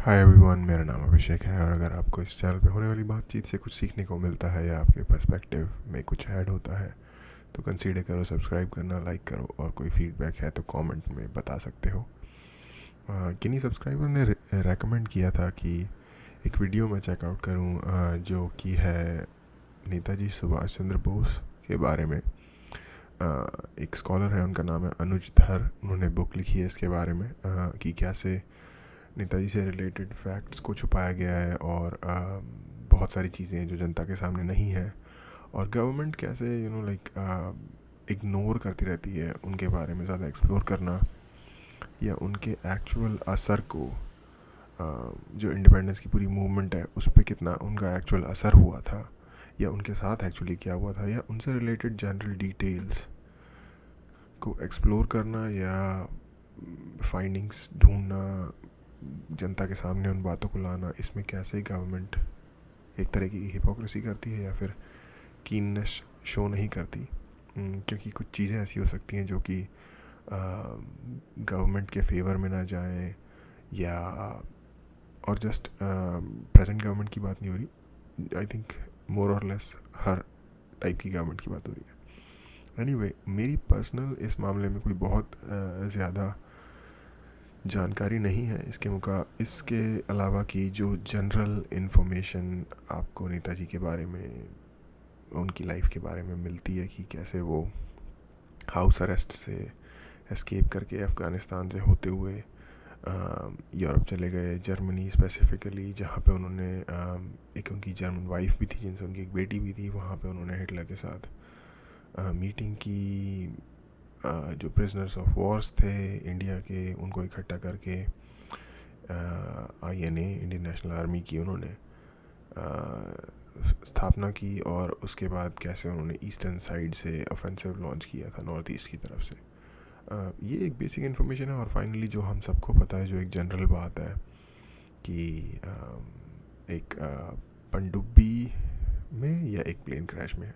Hi everyone, मेरा नाम अभिषेक है और अगर आपको इस चैनल पे होने वाली बातचीत से कुछ सीखने को मिलता है या आपके पर्सपेक्टिव में कुछ ऐड होता है तो कंसीडर करो सब्सक्राइब करना, लाइक करो और कोई फीडबैक है तो कमेंट में बता सकते हो। किन्हीं सब्सक्राइबर ने रेकमेंड किया था कि एक वीडियो मैं चेकआउट करूं, जो कि है नेताजी सुभाष चंद्र बोस के बारे में। एक स्कॉलर है, उनका नाम है अनुज धर। उन्होंने बुक लिखी है इसके बारे में कि कैसे नेताजी से रिलेटेड फैक्ट्स को छुपाया गया है और बहुत सारी चीज़ें हैं जो जनता के सामने नहीं है, और गवर्नमेंट कैसे इग्नोर करती रहती है उनके बारे में ज़्यादा एक्सप्लोर करना या उनके एक्चुअल असर को। जो इंडिपेंडेंस की पूरी मूवमेंट है उस पर कितना उनका एक्चुअल असर हुआ था या उनके साथ एक्चुअली क्या हुआ था, या उनसे रिलेटेड जनरल डिटेल्स को एक्सप्लोर करना या फाइंडिंग्स ढूंढना, जनता के सामने उन बातों को लाना। इसमें कैसे गवर्नमेंट एक तरह की हिपोक्रेसी करती है या फिर कीननेस शो नहीं करती, क्योंकि कुछ चीज़ें ऐसी हो सकती हैं जो कि गवर्नमेंट के फेवर में ना जाएं, या और जस्ट प्रेजेंट गवर्नमेंट की बात नहीं हो रही, आई थिंक मोर और लेस हर टाइप की गवर्नमेंट की बात हो रही है। एनीवे, मेरी पर्सनल इस मामले में कोई बहुत ज़्यादा जानकारी नहीं है इसके अलावा कि जो जनरल इन्फॉर्मेशन आपको नेताजी के बारे में, उनकी लाइफ के बारे में मिलती है कि कैसे वो हाउस अरेस्ट से एस्केप करके अफ़गानिस्तान से होते हुए यूरोप चले गए, जर्मनी स्पेसिफ़िकली, जहाँ पे उन्होंने एक उनकी जर्मन वाइफ भी थी जिनसे उनकी एक बेटी भी थी। वहाँ पे उन्होंने हिटलर के साथ मीटिंग की। जो प्रिजनर्स ऑफ वॉर्स थे इंडिया के, उनको इकट्ठा करके INA, इंडियन नेशनल आर्मी की उन्होंने स्थापना की, और उसके बाद कैसे उन्होंने ईस्टर्न साइड से ऑफेंसिव लॉन्च किया था नॉर्थ ईस्ट की तरफ से। ये एक बेसिक इन्फॉर्मेशन है। और फाइनली जो हम सबको पता है, जो एक जनरल बात है कि एक पनडुब्बी में या एक प्लेन क्रैश में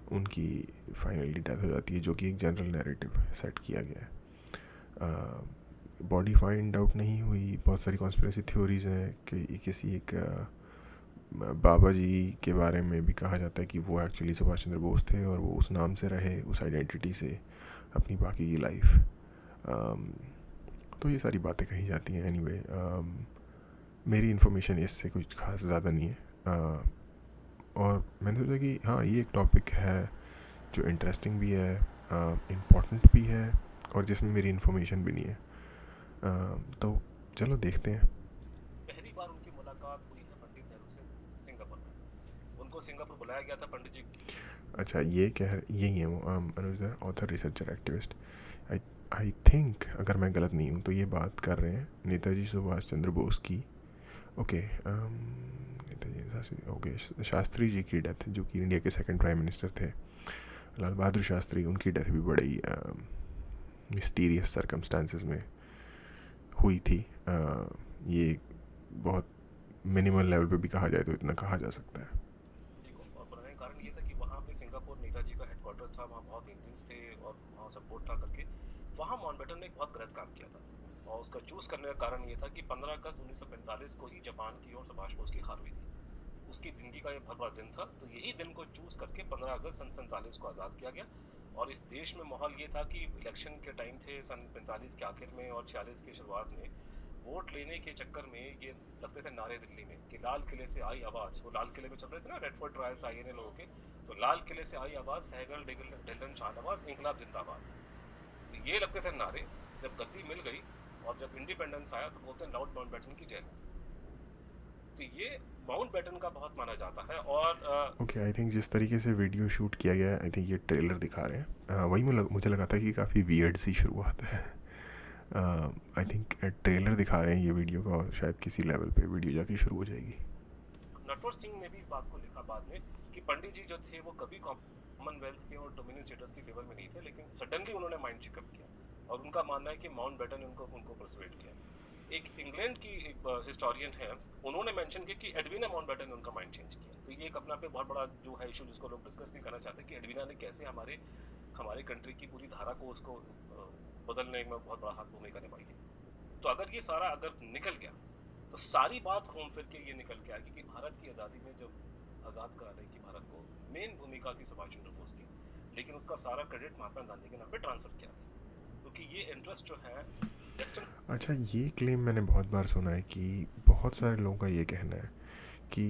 उनकी फाइनली डेथ हो जाती है, जो कि एक जनरल नैरेटिव सेट किया गया है। बॉडी फाइंड आउट नहीं हुई, बहुत सारी कॉन्स्पिरेसी थ्योरीज हैं कि किसी एक बाबा जी के बारे में भी कहा जाता है कि वो एक्चुअली सुभाष चंद्र बोस थे और वो उस नाम से रहे, उस आइडेंटिटी से अपनी बाकी की लाइफ। तो ये सारी बातें कही जाती हैं। एनीवे, मेरी इन्फॉर्मेशन इससे कुछ खास ज़्यादा नहीं है, और मैंने सोचा कि हाँ, ये एक टॉपिक है जो इंटरेस्टिंग भी है, इम्पोर्टेंट भी है, और जिसमें मेरी इन्फॉर्मेशन भी नहीं है। तो चलो देखते हैं। पहली बार उनकी मुलाकात हुई है पंडित नेहरू से सिंगापुर में। उनको सिंगापुर बुलाया गया था पंडित जी। अच्छा, यही है वो अनुज धर, author, researcher, activist. I I think अगर मैं गलत नहीं हूँ तो ये बात कर रहे हैं नेताजी सुभाष चंद्र बोस की। ओके, नेताजी ओके, शास्त्री जी की डेथ, जो कि इंडिया के सेकंड प्राइम मिनिस्टर थे, लाल बहादुर शास्त्री, उनकी डेथ भी बड़ी मिस्टीरियस सर्कमस्टांसेस में हुई थी। ये बहुत मिनिमल लेवल पे भी कहा जाए तो इतना कहा जा सकता है। देखो, और बनाने का कारण ये था कि वहाँ पे सिंगापुर नेताजी का हेडक्वार्टर था, वहाँ बहुत इंडियंस थे और वहाँ सपोर्ट था करके वहाँ माउंटबेटन ने एक बहुत गलत काम किया था। और उसका चूज़ करने का कारण ये था कि 15 अगस्त 1945 को ही जापान की और सुभाष बोस की हार हुई थी। उसकी ज़िंदगी का ये बहुत बड़ा दिन था, तो यही दिन को चूज़ करके 15 अगस्त सन 47 को आज़ाद किया गया। और इस देश में माहौल ये था कि इलेक्शन के टाइम थे सन 45 के आखिर में और 46 की शुरुआत में। वोट लेने के चक्कर में ये लगते थे नारे दिल्ली में कि लाल किले से आई आवाज़, वो लाल किले में चल रहे थे ना रेडफोर्ड ट्रायल्स INA लोगों के, तो लाल किले से आई आवाज़, सहगल ढिल्लन शाहनवाज, इंकलाब जिंदाबाद। तो ये लगते थे नारे। जब गद्दी मिल गई और जब इंडिपेंडेंस आया तो बोलते हैं लॉर्ड माउंटबेटन की जय हो। तो ये माउंटबेटन का बहुत माना जाता है। और ओके, आई थिंक जिस तरीके से वीडियो शूट किया गया है, आई थिंक ये ट्रेलर दिखा रहे हैं, वही मुझे लगा था कि काफ़ी वियर्ड सी शुरुआत है। आई थिंक ट्रेलर दिखा रहे हैं ये वीडियो का, और शायद किसी लेवल पे वीडियो जाके शुरू हो जाएगी। नटवर सिंह ने भी इस बात को लिखा बाद में कि पंडित जी जो थे वो कभी कॉमनवेल्थ के और डोमिनियन स्टेटस के फेवर में नहीं थे, लेकिन सडनली उन्होंने माइंड चेकअप किया और उनका मानना है कि माउंटबेटन ने उनको परसुएड किया। एक इंग्लैंड की एक हिस्टोरियन है, उन्होंने मेंशन किया कि एडविना माउंटबेटन ने उनका माइंड चेंज किया। तो ये एक अपना पे बहुत बड़ा जो है इशू जिसको लोग डिस्कस नहीं करना चाहते कि एडविना ने कैसे हमारे कंट्री की पूरी धारा को उसको बदलने में बहुत बड़ा हाथ भूमिका निभाई है। तो अगर ये सारा अगर निकल गया तो सारी बात घूम फिर के ये निकल के आएगी कि भारत की आज़ादी में जब आज़ाद कराने की भारत को मेन भूमिका थी सुभाष चंद्र बोस की, लेकिन उसका सारा क्रेडिट महात्मा गांधी के नाम पे ट्रांसफर किया गया, क्योंकि ये इंटरेस्ट जो है वेस्टर्न। अच्छा, ये क्लेम मैंने बहुत बार सुना है कि बहुत सारे लोगों का ये कहना है कि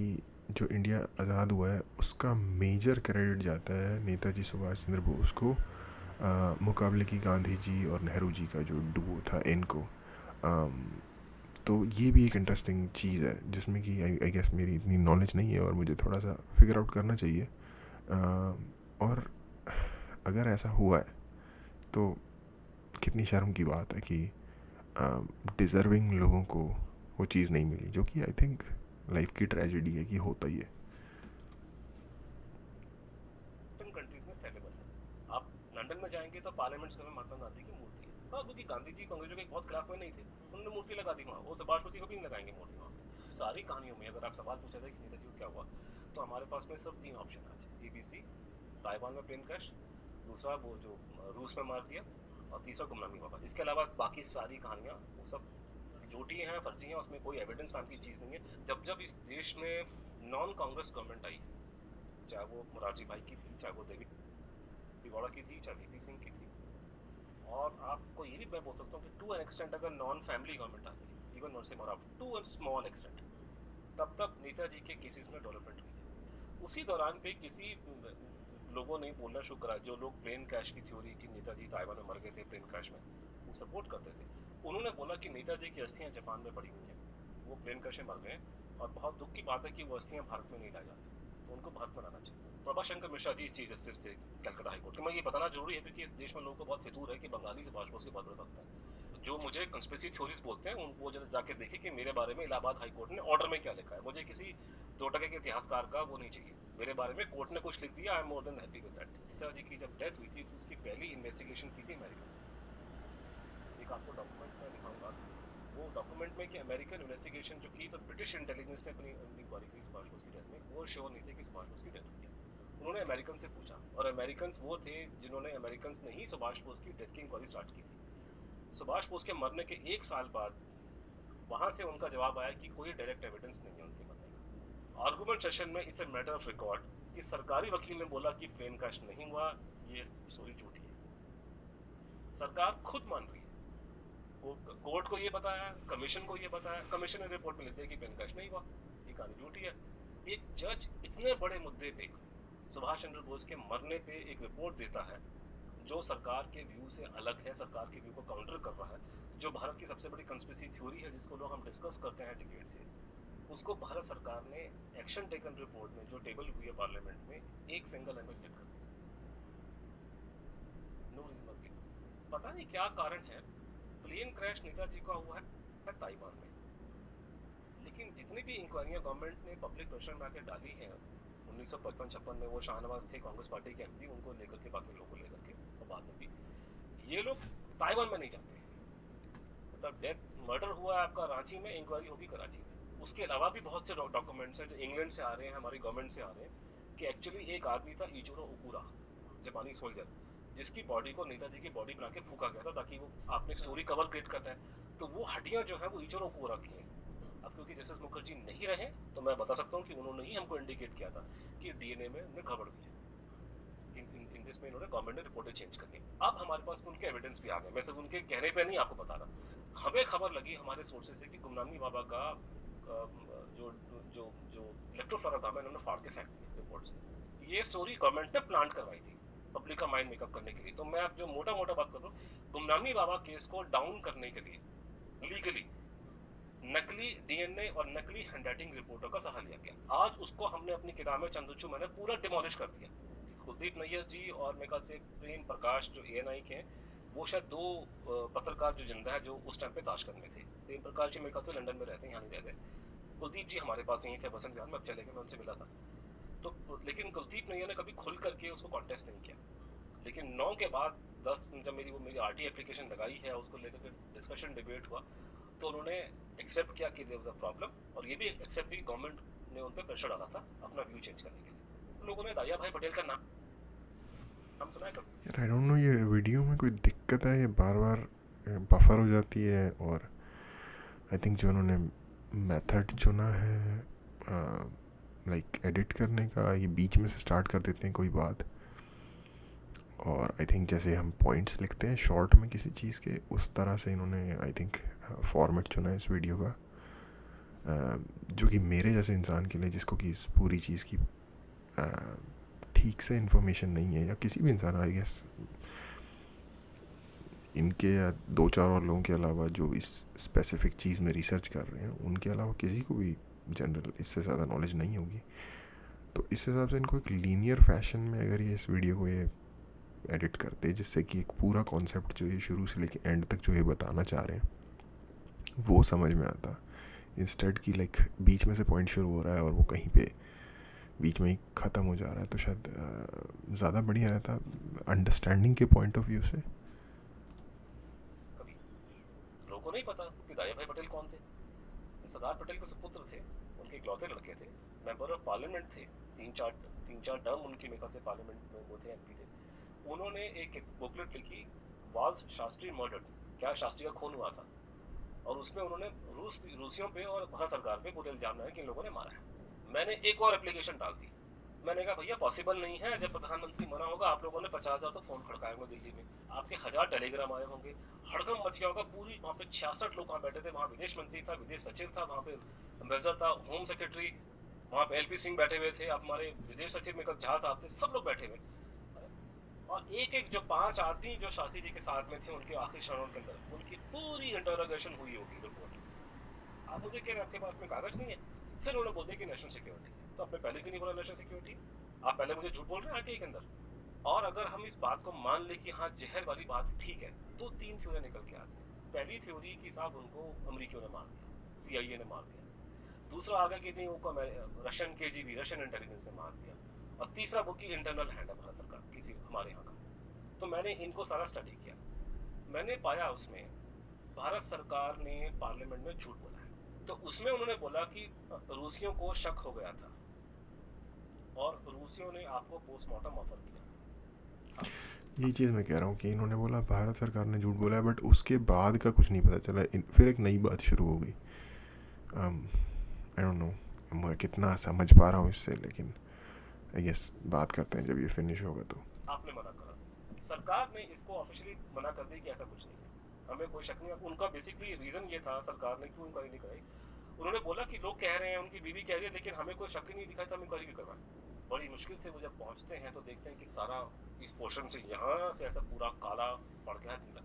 जो इंडिया आज़ाद हुआ है उसका मेजर क्रेडिट जाता है नेताजी सुभाष चंद्र बोस को, मुकाबले की गांधी जी और नेहरू जी का जो डुओ था इनको। अम, तो ये भी एक इंटरेस्टिंग चीज़ है जिसमें कि आई गेस मेरी इतनी नॉलेज नहीं है और मुझे थोड़ा सा फिगर आउट करना चाहिए। और अगर ऐसा हुआ है तो कितनी शर्म की बात है कि डिज़र्विंग लोगों को वो चीज़ नहीं मिली, जो कि आई थिंक लाइफ की ट्रेजेडी है कि होता ही है। कंट्रीज में सेलेबल है। आप लंदन में जाएंगे तो पार्लियामेंट स्क्वायर में महात्मा गांधी की मूर्ति है। हाँ, क्योंकि गांधी जी कांग्रेसों के बहुत खिलाफ में नहीं थे, उन्होंने मूर्ति लगा दी वहाँ। वो सुभाष बोस को भी नहीं लगाएंगे मूर्ति वहाँ पे। सारी कहानियों में अगर आप सवाल पूछा जाए कि नेताजी को क्या हुआ, तो हमारे पास में सिर्फ 3 ऑप्शन है आज। एबीसी, ताइवान में प्लेन क्रैश, दूसरा वो जो रूस में मार दिया, और तीसरा गुमनामी वापस। इसके अलावा बाकी सारी कहानियाँ वो सब झूठी हैं, फर्जी हैं, उसमें कोई एविडेंस नाम की चीज़ नहीं है। जब जब इस देश में नॉन कांग्रेस गवर्नमेंट आई, चाहे वो मोरारजी भाई की थी, चाहे वो देवी गौड़ा की थी, चाहे वीपी सिंह की थी, और आपको ये भी मैं बोल सकता हूँ कि टू एन एक्सटेंट अगर नॉन फैमिली गवर्नमेंट आती है, even Narasimha Rao, to an small extent, तब तक नेताजी के केसेस में डेवलपमेंट हुई है। उसी दौरान पे किसी लोगों ने बोलना शुरू करा, जो लोग प्लेन क्रैश की थ्योरी कि नेताजी ताइवान में मर गए थे प्लेन क्रैश में, वो सपोर्ट करते थे, उन्होंने बोला कि नेताजी की अस्थियां जापान में पड़ी हुई हैं, वो प्लेन क्रैश में मर गए, और बहुत दुख की बात है कि वो अस्थियां भारत में नहीं लाई जाती, तो उनको भारत में लाना चाहिए। प्रभाशंकर मिश्रा जी चीफ जस्टिस थे कलकत्ता हाईकोर्ट के। मैं ये बताना जरूरी है क्योंकि इस देश में लोगों को बहुत फितूर है कि बंगाली सुभाष बोस के बहुत बड़े भक्त हैं। जो मुझे कंस्पिरेसी थ्योरीज बोलते हैं उनको जरा जाके देखे कि मेरे बारे में इलाहाबाद हाईकोर्ट ने ऑर्डर में क्या लिखा है। मुझे किसी 2 टके के इतिहासकार का वो नहीं चाहिए, मेरे बारे में कोर्ट ने कुछ लिख दिया, I am more than happy with that. Netaji की जब डेथ हुई थी तो उसकी पहली इन्वेस्टिगेशन की थी अमेरिका से। एक आपको डॉक्यूमेंट में दिखाऊंगा, वो डॉक्यूमेंट में कि अमेरिकन इन्वेस्टिगेशन जो की तो ब्रिटिश इंटेलिजेंस ने अपनी इंक्वायरी की सुभाष बोस की डेथ में, वो श्योर नहीं थे कि सुभाष बोस की डेथ हुई है। उन्होंने अमेरिकन से पूछा, और अमेरिकन वो थे जिन्होंने अमेरिकन ने ही सुभाष बोस की डेथ की इंक्वायरी स्टार्ट की थी। सुभाष बोस के मरने के 1 साल बाद वहां से उनका जवाब आया कि कोई डायरेक्ट एविडेंस नहीं है उनके मरने का। आर्गुमेंट सेशन में it's a matter of record कि सरकारी वकील ने बोला कि प्लेन क्रैश नहीं हुआ, ये स्टोरी झूठी है। सरकार खुद मान रही है, कोर्ट को ये बताया, कमीशन को ये बताया, कमीशन ने रिपोर्ट में लिख दिया कि प्लेन क्रैश नहीं हुआ, ये कहानी झूठी है। एक जज इतने बड़े मुद्दे पे, सुभाष चंद्र बोस के मरने पे एक रिपोर्ट देता है जो सरकार के व्यू से अलग है, सरकार के व्यू को काउंटर कर रहा है, जो भारत की सबसे बड़ी कंस्पिरेसी थ्योरी है जिसको लोग हम डिस्कस करते हैं डिबेट से, उसको भारत सरकार ने एक्शन टेकन रिपोर्ट में जो टेबल हुई है पार्लियामेंट में एक सिंगल एमएल लिखा। No reason must given. पता नहीं क्या कारण है, प्लेन क्रैश नेताजी का हुआ है ताइवान में, लेकिन जितनी भी इंक्वायरियां गवर्नमेंट ने पब्लिक प्रेशर में आके डाली हैं 1955-56 में, वो शाहनवाज थे कांग्रेस पार्टी के एमपी, उनको लेकर के, बाकी लोगों को लेकर के, और बाद में भी ये लोग ताइवान में नहीं जाते। मतलब डेथ मर्डर हुआ है आपका रांची में, इंक्वायरी होगी कराची में। उसके अलावा भी बहुत से डॉक्यूमेंट्स हैं जो इंग्लैंड से आ रहे हैं, हमारी गवर्नमेंट से आ रहे हैं, कि एक्चुअली एक आदमी था इचोरो ओकुरा, जापानी सोल्जर, जिसकी बॉडी को नेताजी की बॉडी बना के फूका गया था ताकि वो, आपने स्टोरी कवर क्रिएट करता है तो वो हड्डियां जो है वो इचोरो ओकुरा की हैं। अब क्योंकि जस्टिस मुखर्जी नहीं रहे तो मैं बता सकता हूँ कि उन्होंने ही हमको इंडिकेट किया था कि डीएनए में उन्हें गड़बड़ हुई है। इन दिस में इन्होंने गवर्नमेंट ने रिपोर्टें चेंज कर दी। अब हमारे पास उनके एविडेंस भी आ गए, मैं सिर्फ उनके कहने पे नहीं आपको बता रहा। हमें खबर लगी हमारे सोर्सेज से कि गुमनामी बाबा का जो जो जो इलेक्ट्रोफ्लोराग्राम है इन्होंने फाड़ के फेंक दिया रिपोर्ट से। ये स्टोरी गवर्नमेंट ने प्लांट करवाई थी पब्लिक का माइंड मेकअप करने के लिए। तो मैं अब जो मोटा मोटा बात कर रहा हूँ, गुमनामी बाबा केस को डाउन करने के लिए लीगली नकली डीएनए और नकली हैंडराइटिंग रिपोर्टों का सहारा लिया गया। आज उसको हमने अपनी किताब में चंद्रचूड़ मैंने पूरा डिमोलिश कर दिया। कुलदीप नैयर जी और मेरे ख्याल से प्रेम प्रकाश जो एएनआई के हैं, वो शायद 2 पत्रकार जो जिंदा है जो उस टाइम पे ताशकंद में थे। प्रेम प्रकाश जी मेरे ख्याल से लंदन में रहते हैं, यहाँ नहीं रहते। कुलदीप जी हमारे पास यहीं थे बसंत विहार में, अब चले गए, मैं उनसे मिला था। तो लेकिन कुलदीप नैयर ने कभी खुल करके उसको कॉन्टेस्ट नहीं किया। लेकिन 9 के बाद 10 जब मेरी आरटी एप्लीकेशन लगाई है, उसको लेकर के डिस्कशन डिबेट हुआ, तो उन्होंने एक्सेप्ट किया कि देयर वाज अ प्रॉब्लम, और ये भी एक्सेप्ट की गवर्नमेंट ने उन पर प्रेशर डाला था अपना व्यू चेंज करने के लिए। लोगों ने दाया भाई पटेल का नाम सुना है कभी? यार आई डोंट नो ये वीडियो में कोई दिक्कत है, ये बार बार बफर हो जाती है, और आई थिंक जो उन्होंने मेथड चुना है लाइक एडिट करने का, ये बीच में से स्टार्ट कर देते हैं कोई बात, और आई थिंक जैसे हम पॉइंट्स लिखते हैं शॉर्ट में किसी चीज़ के, उस तरह से इन्होंने आई थिंक फॉर्मेट चुना है इस वीडियो का, जो कि मेरे जैसे इंसान के लिए जिसको कि इस पूरी चीज़ की ठीक से इन्फॉर्मेशन नहीं है, या किसी भी इंसान आई गेस इनके या दो चार और लोगों के अलावा जो इस स्पेसिफिक चीज़ में रिसर्च कर रहे हैं, उनके अलावा किसी को भी जनरल इससे ज़्यादा नॉलेज नहीं होगी। तो इस हिसाब से इनको एक लीनियर फैशन में अगर ये इस वीडियो को ये एडिट करते, जिससे कि एक पूरा कॉन्सेप्ट जो ये शुरू से लेके एंड तक जो ये बताना चाह रहे हैं वो समझ में आता, इंस्टेड की लाइक बीच में से पॉइंट शुरू हो रहा है और वो कहीं पे बीच में ही ख़त्म हो जा रहा है, तो शायद ज़्यादा बढ़िया रहता अंडरस्टैंडिंग के पॉइंट ऑफ व्यू से। कभी लोगों को नहीं पता कि दाया भाई पटेल कौन थे। सरदार पटेल के सुपुत्र थे, उनके इकलौते लड़के थे, मेंबर ऑफ पार्लियामेंट थे, तीन चार टर्म उनकी मेरे ख्याल से पार्लियामेंट में वो थे, एमपी थे। उन्होंने एक बुकलेट लिखी, वाज शास्त्री मर्डर्ड, क्या शास्त्री का खून हुआ था, और उसमें उन्होंने रूसियों पे और भारत सरकार पे पूरे इल्जाम लगाए कि इन लोगों ने मारा है। मैंने एक और एप्लीकेशन डाल दी, मैंने कहा भैया पॉसिबल नहीं है, जब प्रधानमंत्री मना होगा आप लोगों ने 50,000 तो फोन खड़काए होंगे दिल्ली में, आपके 1000 टेलीग्राम आए होंगे, हड़कम मच गया होगा पूरी, वहाँ पे 66 लोग वहाँ बैठे थे, वहाँ विदेश मंत्री था, विदेश सचिव था, वहाँ पे अम्बेसडर था, होम सेक्रेटरी, वहाँ पे एलपी सिंह बैठे हुए थे, आप हमारे विदेश सचिव में कल जहाज साहब थे, सब लोग बैठे हुए, और एक एक जो 5 आदमी जो शास्त्री जी के साथ में थे उनके आखिरी क्षणों के अंदर उनकी पूरी इंटरोगेशन हुई होगी रिपोर्ट। आप मुझे कह रहे हैं आपके पास में कागज नहीं है, फिर उन्होंने बोल दिया कि नेशनल सिक्योरिटी, तो आपने पहले क्यों नहीं बोला नेशनल सिक्योरिटी? आप पहले मुझे झूठ बोल रहे हैं आरटीआई के अंदर। और अगर हम इस बात को मान ले कि हाँ जहर वाली बात ठीक है, तो 3 थ्योरी निकल के आती है। पहली थ्योरी कि साहब उनको अमरीकियों ने मार दिया, CIA ने मार दिया। दूसरा आ गया कि नहीं उनको रशियन KGB, रशियन इंटेलिजेंस ने मार दिया। और तीसरा वो कि इंटरनल हैंड है भारत सरकार किसी हमारे यहाँ का। तो मैंने इनको सारा स्टडी किया, मैंने पाया उसमें भारत सरकार ने पार्लियामेंट में झूठ बोला है। तो उसमें उन्होंने बोला कि रूसियों को शक हो गया था और रूसियों ने आपको पोस्टमार्टम ऑफर किया। यही चीज़ मैं कह रहा हूँ कि इन्होंने बोला भारत सरकार ने झूठ बोला है, बट उसके बाद का कुछ नहीं पता चला, फिर एक नई बात शुरू हो गई। आई डोंट नो मैं कितना समझ पा रहा हूँ इससे, लेकिन आई गेस बात करते हैं जब ये फिनिश होगा। तो आपने मना करा, सरकार ने इसको ऑफिशियली मना कर दी कि ऐसा कुछ नहीं है, हमें कोई शक नहीं है। उनका बेसिकली रीजन ये था, सरकार ने क्यों इंक्वायरी नहीं कराई, उन्होंने बोला कि लोग कह रहे हैं, उनकी बीवी कह रही है, लेकिन हमें कोई शक ही नहीं दिखाई तो हम इंक्वायरी क्यों करवाएं। बड़ी मुश्किल से वो जब पहुंचते हैं तो देखते हैं कि सारा इस पोर्शन से यहाँ से ऐसा पूरा काला पड़ गया है नीला,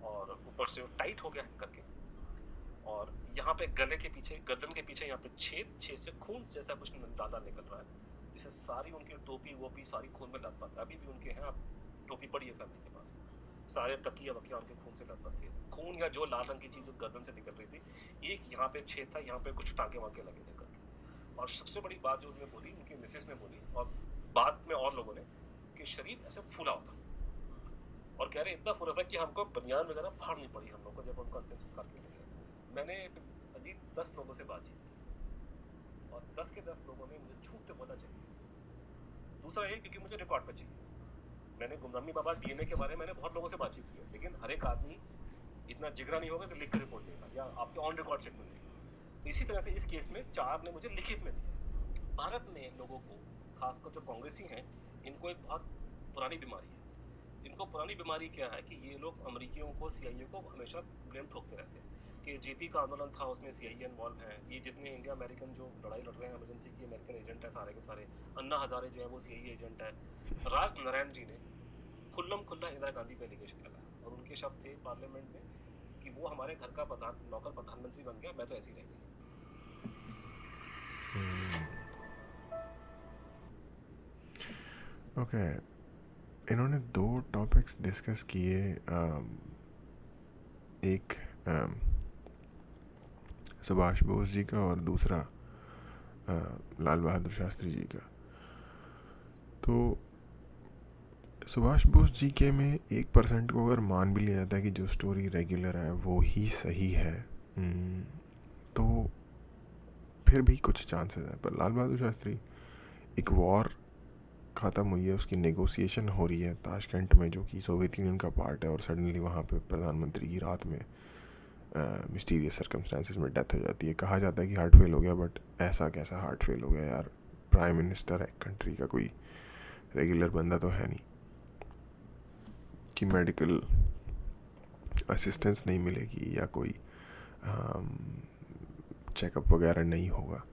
और ऊपर से टाइट हो गया है करके, और यहाँ पे गले के पीछे, गर्दन के पीछे यहाँ पे छेद से खून जैसा कुछ दादा निकल रहा है, जिसे सारी उनकी टोपी वोपी सारी खून में लथपथ, अभी भी उनके हैं, आप टोपी पड़ी है फैमिली के पास, सारे तकिया वकिया उनके खून से लथपथ थे, खून या जो लाल रंग की चीज़ गर्दन से निकल रही थी, एक यहाँ पे छेद था, यहाँ पे कुछ टाँके वाँके लगे थे करके। और सबसे बड़ी बात जो उन्होंने बोली, उनकी मिसेस ने बोली और बाद में और लोगों ने, कि शरीर ऐसे फूला होता, और कह रहे इतना फूला था कि हमको बनियान वगैरह फाड़नी पड़ी हम लोग को जब उनका अंतिम संस्कार किया गया। मैंने अजीब 10 लोगों से बातचीत की और 10 के 10 लोगों ने मुझे झूठ तो बोला चाहिए। दूसरा ये क्योंकि मुझे रिकॉर्ड पर चाहिए, मैंने गुमनामी बाबा DNA के बारे में मैंने बहुत लोगों से बातचीत की, लेकिन हर एक आदमी इतना जिगरा नहीं होगा कि लिख कर रिपोर्ट देगा या आपके ऑन रिकॉर्ड स्टेटमेंट देगा। तो इसी तरह से इस केस में 4 ने मुझे लिखित में दिया। भारत में लोगों को, खासकर जो कांग्रेसी हैं, इनको एक बहुत पुरानी बीमारी है। इनको पुरानी बीमारी क्या है कि ये लोग अमरीकियों को, CIA को हमेशा ब्लेम ठोकते रहते हैं कि JP का आंदोलन था उसमें CIA इन्वॉल्व है, ये जितने इंडिया अमेरिकन जो लड़ाई लड़ रहे हैं इमरजेंसी की, अमेरिकन एजेंट है सारे के सारे, अन्ना हजारे जो है वो CIA एजेंट है। राज नारायण जी ने खुल्लम खुल्ला इंदिरा गांधी पे एलिगेशन लगाया और उनके शब्द थे पार्लियामेंट में कि वो हमारे घर का नौकर प्रधानमंत्री बन गया, मैं तो ऐसी रह गई। ओके, इन्होंने 2 टॉपिक्स डिस्कस किए, एक सुभाष बोस जी का और दूसरा लाल बहादुर शास्त्री जी का। तो सुभाष बोस जी के में 1% को अगर मान भी लिया जाता है कि जो स्टोरी रेगुलर है वो ही सही है, तो फिर भी कुछ चांसेस हैं। पर लाल बहादुर शास्त्री, एक वॉर ख़त्म हुई है, उसकी नेगोशिएशन हो रही है ताशकंद में, जो कि सोवियत यूनियन का पार्ट है, और सडनली वहाँ पे प्रधानमंत्री की रात में मिस्टीरियस सर्कमस्टांसिस में डेथ हो जाती है. कहा जाता है कि हार्ट फेल हो गया, बट ऐसा कैसा हार्ट फेल हो गया यार? प्राइम मिनिस्टर है कंट्री का, कोई रेगुलर बंदा तो है नहीं कि मेडिकल असिस्टेंस नहीं मिलेगी या कोई चेकअप वगैरह नहीं होगा.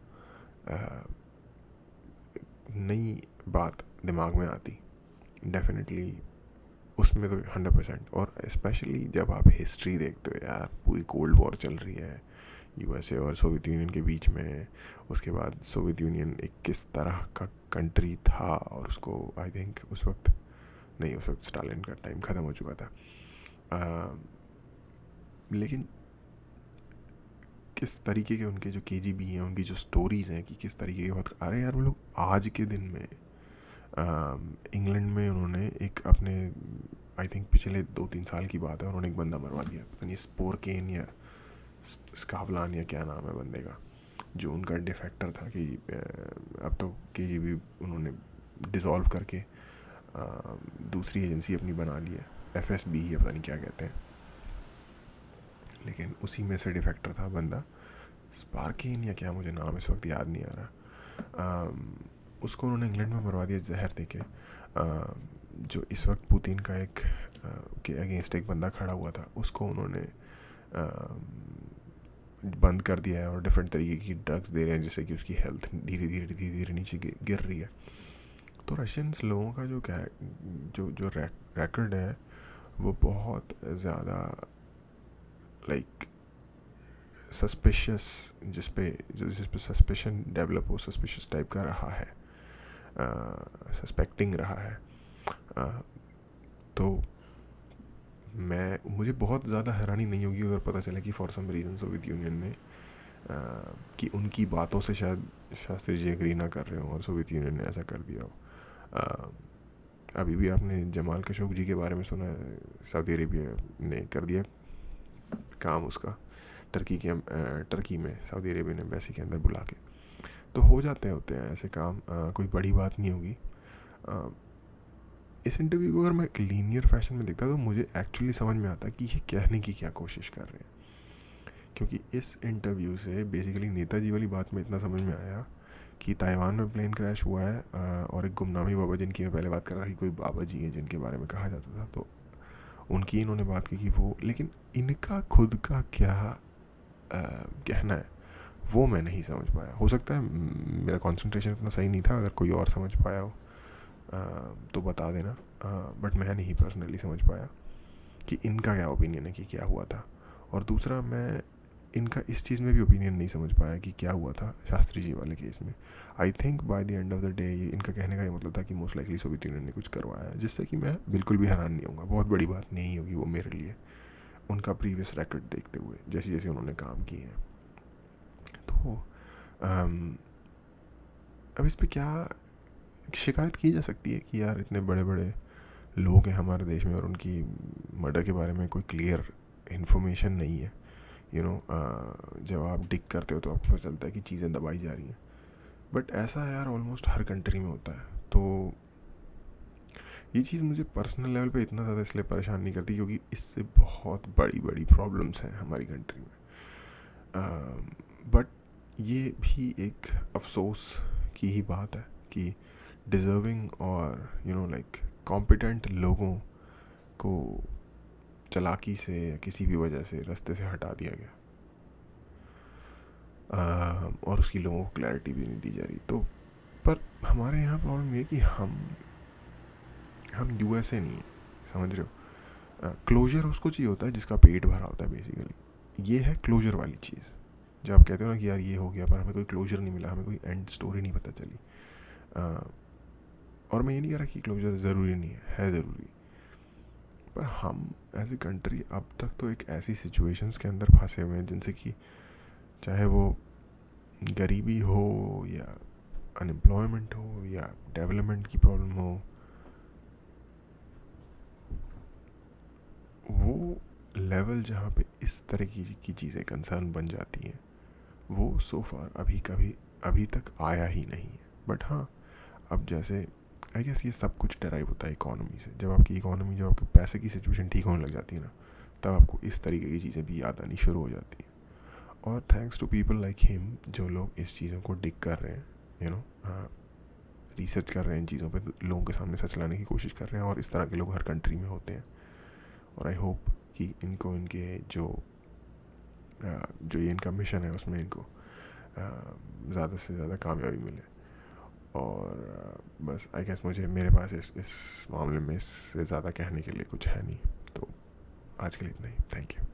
नई बात दिमाग में आती डेफिनेटली उसमें तो 100%. और स्पेशली जब आप हिस्ट्री देखते हो यार, पूरी कोल्ड वॉर चल रही है यूएसए और सोवियत यूनियन के बीच में. उसके बाद सोवियत यूनियन एक किस तरह का कंट्री था, और उसको आई थिंक उस वक्त स्टालिन का टाइम ख़त्म हो चुका था. लेकिन किस तरीके के उनके जो केजीबी हैं, उनकी जो स्टोरीज़ हैं कि किस तरीके के बहुत. अरे यार वो लोग आज के दिन में इंग्लैंड में उन्होंने एक अपने आई थिंक पिछले 2-3 साल की बात है, उन्होंने एक बंदा मरवा दिया. पता नहीं स्पोरकेन या स्कावलान या क्या नाम है बंदे का, जो उनका डिफेक्टर था. कि अब तो केजीबी उन्होंने डिसॉल्व करके दूसरी एजेंसी अपनी बना ली है, एफएसबी या पता नहीं क्या कहते हैं. लेकिन उसी में से डिफेक्टर था बंदा, स्पार्किन या क्या, मुझे नाम इस वक्त याद नहीं आ रहा. उसको उन्होंने इंग्लैंड में मरवा दिया जहर देके. जो इस वक्त पुतिन का एक के अगेंस्ट एक बंदा खड़ा हुआ था, उसको उन्होंने बंद कर दिया है और डिफरेंट तरीके की ड्रग्स दे रहे हैं, जिससे कि उसकी हेल्थ धीरे धीरे नीचे गिर रही है. तो रशियंस लोगों का जो रिकॉर्ड है वो बहुत ज़्यादा लाइक सस्पिशियस, जिस पे सस्पिशन डेवलप हो, सस्पिशियस टाइप का रहा है, सस्पेक्टिंग रहा है. तो मुझे बहुत ज़्यादा हैरानी नहीं होगी अगर पता चले कि for some reason Soviet Union ने कि उनकी बातों से शायद शास्त्री जी एग्री ना कर रहे हो और सोवियत यूनियन ने ऐसा कर दिया हो. अभी भी आपने जमाल खशोगी के बारे में सुना है, सऊदी अरेबिया ने कर दिया काम उसका, टर्की में सऊदी अरेबियन एम्बेसी के अंदर बुला के. तो होते हैं ऐसे काम, कोई बड़ी बात नहीं होगी. इस इंटरव्यू को अगर मैं लीनियर फैशन में देखता तो मुझे एक्चुअली समझ में आता कि ये कहने की क्या कोशिश कर रहे हैं. क्योंकि इस इंटरव्यू से बेसिकली नेताजी वाली बात में इतना समझ में आया कि ताइवान में प्लेन क्रैश हुआ है, और एक गुमनामी बाबा जिनकी मैं पहले बात कर रहा था कि कोई बाबा जी हैं जिनके बारे में कहा जाता था, तो उनकी इन्होंने बात की कि वो, लेकिन इनका खुद का क्या कहना है वो मैं नहीं समझ पाया. हो सकता है मेरा कंसंट्रेशन इतना सही नहीं था, अगर कोई और समझ पाया हो तो बता देना. बट मैं नहीं पर्सनली समझ पाया कि इनका क्या ओपिनियन है कि क्या हुआ था. और दूसरा, मैं इनका इस चीज़ में भी ओपिनियन नहीं समझ पाया कि क्या हुआ था शास्त्री जी वाले केस में. I think by the end of the day इनका कहने का ये मतलब था कि मोस्ट लाइकली सोवियत यूनियन ने कुछ करवाया, जिससे कि मैं बिल्कुल भी हैरान नहीं होऊंगा. बहुत बड़ी बात नहीं होगी वो मेरे लिए, उनका प्रीवियस रिकॉर्ड देखते हुए जैसे जैसे उन्होंने काम किए हैं. तो अब इस पर क्या शिकायत की जा सकती है कि यार इतने बड़े बड़े लोग हैं हमारे देश में और उनकी मर्डर के बारे में कोई क्लियर इन्फॉर्मेशन नहीं है. जब आप डिग करते हो तो आपको पता चलता है कि चीज़ें दबाई जा रही हैं. बट ऐसा यार ऑलमोस्ट हर कंट्री में होता है. तो ये चीज़ मुझे पर्सनल लेवल पे इतना ज़्यादा इसलिए परेशान नहीं करती क्योंकि इससे बहुत बड़ी बड़ी प्रॉब्लम्स हैं हमारी कंट्री में. बट ये भी एक अफसोस की ही बात है कि डिज़र्विंग और लाइक कॉम्पिटेंट लोगों को चालाकी से या किसी भी वजह से रास्ते से हटा दिया गया, और उसकी लोगों को क्लैरिटी भी नहीं दी जा रही. तो पर हमारे यहाँ प्रॉब्लम ये कि हम यूएसए नहीं है, समझ रहे हो. क्लोजर उसको चाहिए होता है जिसका पेट भरा होता है बेसिकली. ये है क्लोजर वाली चीज़, जब आप कहते हो ना कि यार ये हो गया पर हमें कोई क्लोजर नहीं मिला, हमें कोई एंड स्टोरी नहीं पता चली. और मैं ये नहीं कह रहा कि क्लोजर ज़रूरी नहीं है ज़रूरी, पर हम एज ए कंट्री अब तक तो एक ऐसी सिचुएशंस के अंदर फंसे हुए हैं जिनसे कि चाहे वो गरीबी हो या अनएम्प्लॉयमेंट हो या डेवलपमेंट की प्रॉब्लम हो, वो लेवल जहाँ पे इस तरह की चीज़ें कंसर्न बन जाती हैं वो सो फार अभी तक आया ही नहीं है. बट हाँ, अब जैसे आई गेस ये सब कुछ डराइव होता है इकोनॉमी से. जब आपकी पैसे की सिचुएशन ठीक होने लग जाती है ना, तब आपको इस तरीके की चीज़ें भी याद आनी शुरू हो जाती हैं। और thanks to people like him, जो लोग इस चीज़ों को डिग कर रहे हैं, यू नो, रिसर्च कर रहे हैं इन चीज़ों पे, लोगों के सामने सच लाने की कोशिश कर रहे हैं, और इस तरह के लोग हर कंट्री में होते हैं। और आई होप कि इनको इनके जो ये इनका मिशन है उसमें इनको ज़्यादा से ज़्यादा कामयाबी मिले। और बस आई गेस मुझे मेरे पास इस मामले में इससे ज़्यादा कहने के लिए कुछ है नहीं, तो आज के लिए इतना ही। Thank you.